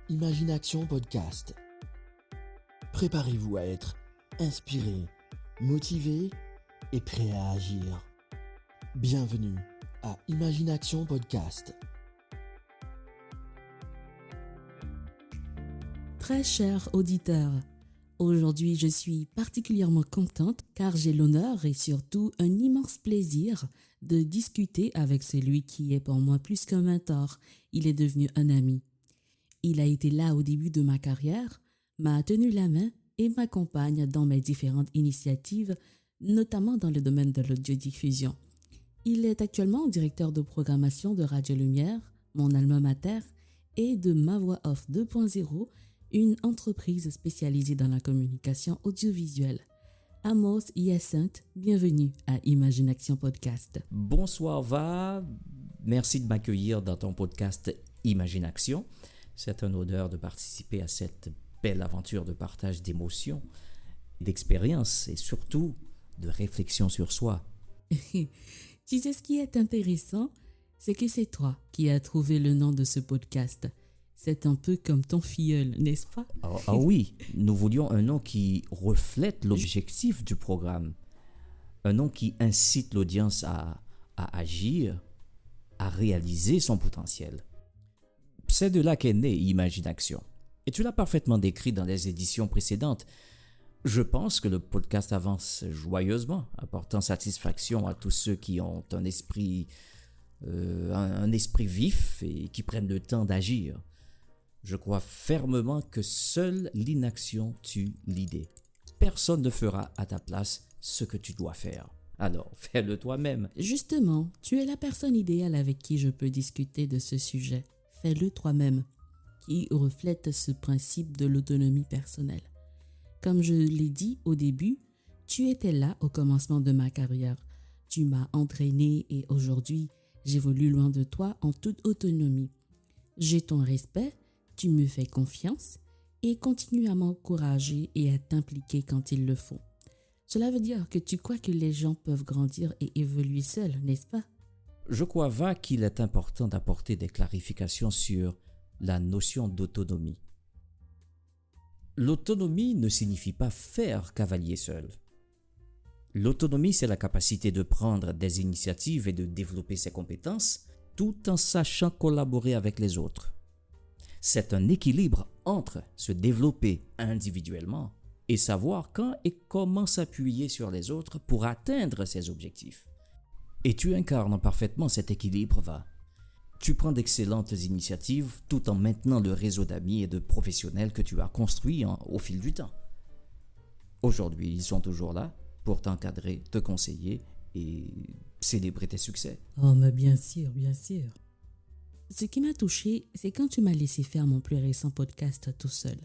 Imagination Podcast. Préparez-vous à être inspiré, motivé et prêt à agir. Bienvenue à Imagination Podcast. Très chers auditeurs, aujourd'hui je suis particulièrement contente car j'ai l'honneur et surtout un immense plaisir de discuter avec celui qui est pour moi plus qu'un mentor. Il est devenu un ami. Il a été là au début de ma carrière, m'a tenu la main et m'accompagne dans mes différentes initiatives, notamment dans le domaine de l'audiodiffusion. Il est actuellement directeur de programmation de Radio Lumière, mon alma mater, et de Ma Voix Off 2.0, une entreprise spécialisée dans la communication audiovisuelle. Amos Hyacinthe, bienvenue à Imagination Podcast. Bonsoir Va, merci de m'accueillir dans ton podcast Imagination. C'est un honneur de participer à cette belle aventure de partage d'émotions, d'expériences et surtout de réflexion sur soi. Tu sais ce qui est intéressant, c'est que c'est toi qui as trouvé le nom de ce podcast. C'est un peu comme ton filleul, n'est-ce pas? Ah oui, nous voulions un nom qui reflète l'objectif du programme. Un nom qui incite l'audience à agir, à réaliser son potentiel. C'est de là qu'est née Imagination. Et tu l'as parfaitement décrit dans les éditions précédentes. Je pense que le podcast avance joyeusement, apportant satisfaction à tous ceux qui ont un esprit vif et qui prennent le temps d'agir. Je crois fermement que seule l'inaction tue l'idée. Personne ne fera à ta place ce que tu dois faire. Alors, fais-le toi-même. Justement, tu es la personne idéale avec qui je peux discuter de ce sujet. Fais-le toi-même, qui reflète ce principe de l'autonomie personnelle. Comme je l'ai dit au début, tu étais là au commencement de ma carrière. Tu m'as entraîné et aujourd'hui, j'évolue loin de toi en toute autonomie. J'ai ton respect, tu me fais confiance et continue à m'encourager et à t'impliquer quand il le faut. Cela veut dire que tu crois que les gens peuvent grandir et évoluer seuls, n'est-ce pas? Je crois, Va, qu'il est important d'apporter des clarifications sur la notion d'autonomie. L'autonomie ne signifie pas faire cavalier seul. L'autonomie, c'est la capacité de prendre des initiatives et de développer ses compétences tout en sachant collaborer avec les autres. C'est un équilibre entre se développer individuellement et savoir quand et comment s'appuyer sur les autres pour atteindre ses objectifs. Et tu incarnes parfaitement cet équilibre, Va. Tu prends d'excellentes initiatives tout en maintenant le réseau d'amis et de professionnels que tu as construit au fil du temps. Aujourd'hui, ils sont toujours là pour t'encadrer, te conseiller et célébrer tes succès. Oh, mais bien sûr, bien sûr. Ce qui m'a touché, c'est quand tu m'as laissé faire mon plus récent podcast tout seul.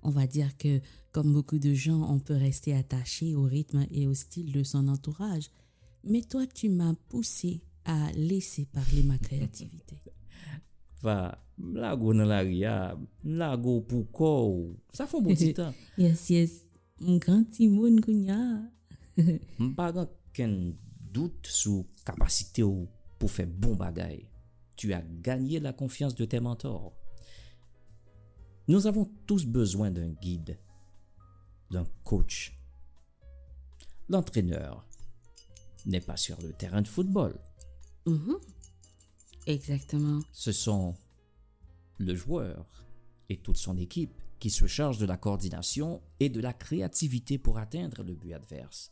On va dire que, comme beaucoup de gens, on peut rester attaché au rythme et au style de son entourage. Mais toi, tu m'as poussé à laisser parler ma créativité. Va, m'lago nan la ria, m'lago pou kou. Ça fait un bon petit temps. Yes. Mon grand Timon Kounya. M'pa gan ken doute sous capacité ou pour faire bon bagay. Tu as gagné la confiance de tes mentors. Nous avons tous besoin d'un guide, d'un coach. L'entraîneur n'est pas sur le terrain de football. Exactement. Ce sont le joueur et toute son équipe qui se chargent de la coordination et de la créativité pour atteindre le but adverse.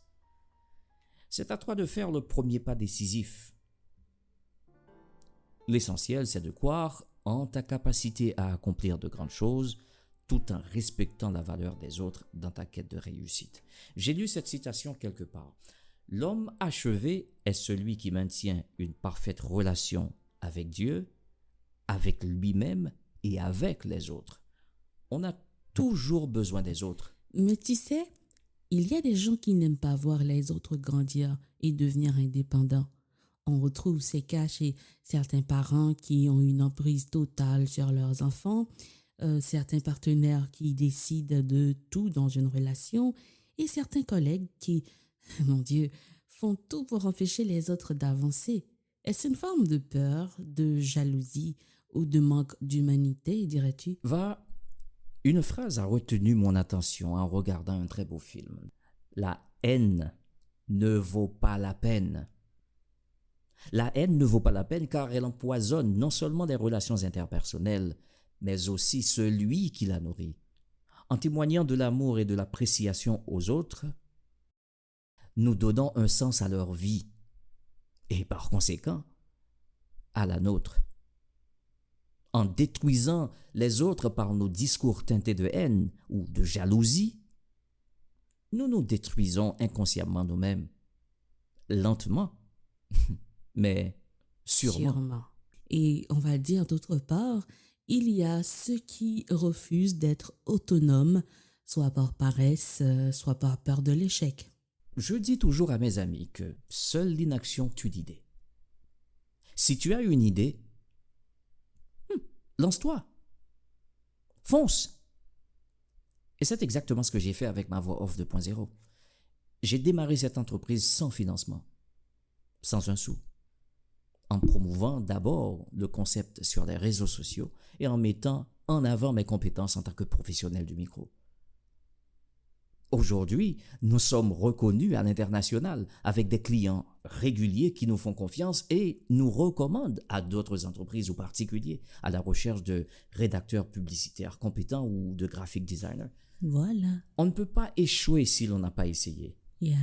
C'est à toi de faire le premier pas décisif. L'essentiel, c'est de croire en ta capacité à accomplir de grandes choses tout en respectant la valeur des autres dans ta quête de réussite. J'ai lu cette citation quelque part. L'homme achevé est celui qui maintient une parfaite relation avec Dieu, avec lui-même et avec les autres. On a toujours besoin des autres. Mais tu sais, il y a des gens qui n'aiment pas voir les autres grandir et devenir indépendants. On retrouve ces cas chez certains parents qui ont une emprise totale sur leurs enfants, certains partenaires qui décident de tout dans une relation et certains collègues qui, mon Dieu, font tout pour empêcher les autres d'avancer. Est-ce une forme de peur, de jalousie ou de manque d'humanité, dirais-tu? Une phrase a retenu mon attention en regardant un très beau film. La haine ne vaut pas la peine. La haine ne vaut pas la peine car elle empoisonne non seulement les relations interpersonnelles, mais aussi celui qui la nourrit. En témoignant de l'amour et de l'appréciation aux autres, nous donnons un sens à leur vie et par conséquent à la nôtre. En détruisant les autres par nos discours teintés de haine ou de jalousie, nous nous détruisons inconsciemment nous-mêmes, lentement, mais sûrement. Et on va dire d'autre part, il y a ceux qui refusent d'être autonomes, soit par paresse, soit par peur de l'échec. Je dis toujours à mes amis que seule l'inaction tue l'idée. Si tu as une idée, lance-toi, fonce. Et c'est exactement ce que j'ai fait avec ma voix off 2.0. J'ai démarré cette entreprise sans financement, sans un sou, en promouvant d'abord le concept sur les réseaux sociaux et en mettant en avant mes compétences en tant que professionnel du micro. Aujourd'hui, nous sommes reconnus à l'international avec des clients réguliers qui nous font confiance et nous recommandent à d'autres entreprises ou particuliers à la recherche de rédacteurs publicitaires compétents ou de graphic designers. Voilà. On ne peut pas échouer si l'on n'a pas essayé. Yeah.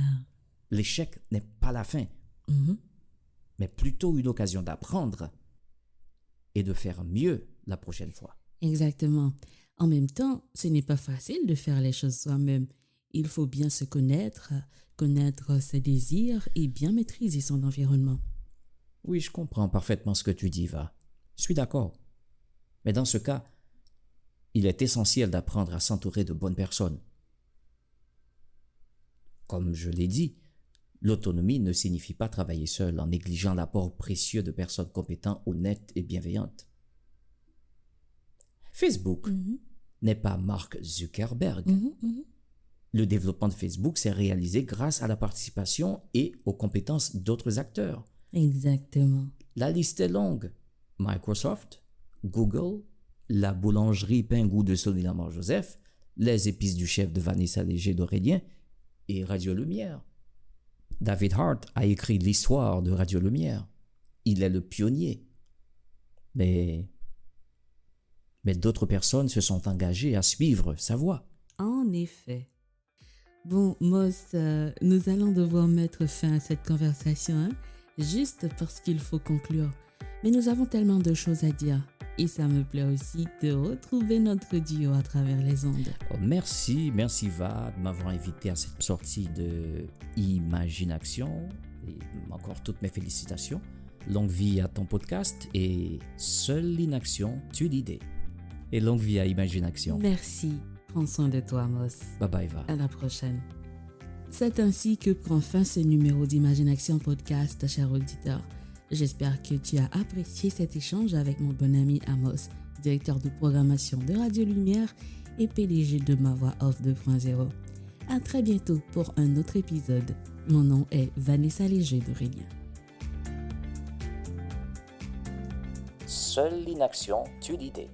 L'échec n'est pas la fin, mais plutôt une occasion d'apprendre et de faire mieux la prochaine fois. Exactement. En même temps, ce n'est pas facile de faire les choses soi-même. Il faut bien se connaître, connaître ses désirs et bien maîtriser son environnement. Oui, je comprends parfaitement ce que tu dis, Va. Je suis d'accord. Mais dans ce cas, il est essentiel d'apprendre à s'entourer de bonnes personnes. Comme je l'ai dit, l'autonomie ne signifie pas travailler seul en négligeant l'apport précieux de personnes compétentes, honnêtes et bienveillantes. Facebook n'est pas Mark Zuckerberg. Le développement de Facebook s'est réalisé grâce à la participation et aux compétences d'autres acteurs. Exactement. La liste est longue. Microsoft, Google, la boulangerie Pingou de Sonny Lamar-Joseph, les épices du chef de Vanessa Léger d'Aurélien et Radio Lumière. David Hart a écrit l'histoire de Radio Lumière. Il est le pionnier. Mais d'autres personnes se sont engagées à suivre sa voie. En effet. Bon, Moss, nous allons devoir mettre fin à cette conversation, juste parce qu'il faut conclure. Mais nous avons tellement de choses à dire. Et ça me plaît aussi de retrouver notre duo à travers les ondes. Oh, merci Va de m'avoir invité à cette sortie de Imagination. Et encore toutes mes félicitations. Longue vie à ton podcast et seule l'inaction tue l'idée. Et longue vie à Imagination. Merci. Prends soin de toi, Moss. Bye bye, Va. À la prochaine. C'est ainsi que prend fin ce numéro d'Imagination Podcast, cher auditeur. J'espère que tu as apprécié cet échange avec mon bon ami Amos, directeur de programmation de Radio Lumière et PDG de Ma Voix Off 2.0. À très bientôt pour un autre épisode. Mon nom est Vanessa Léger d'Aurélien. Seule l'inaction tue l'idée.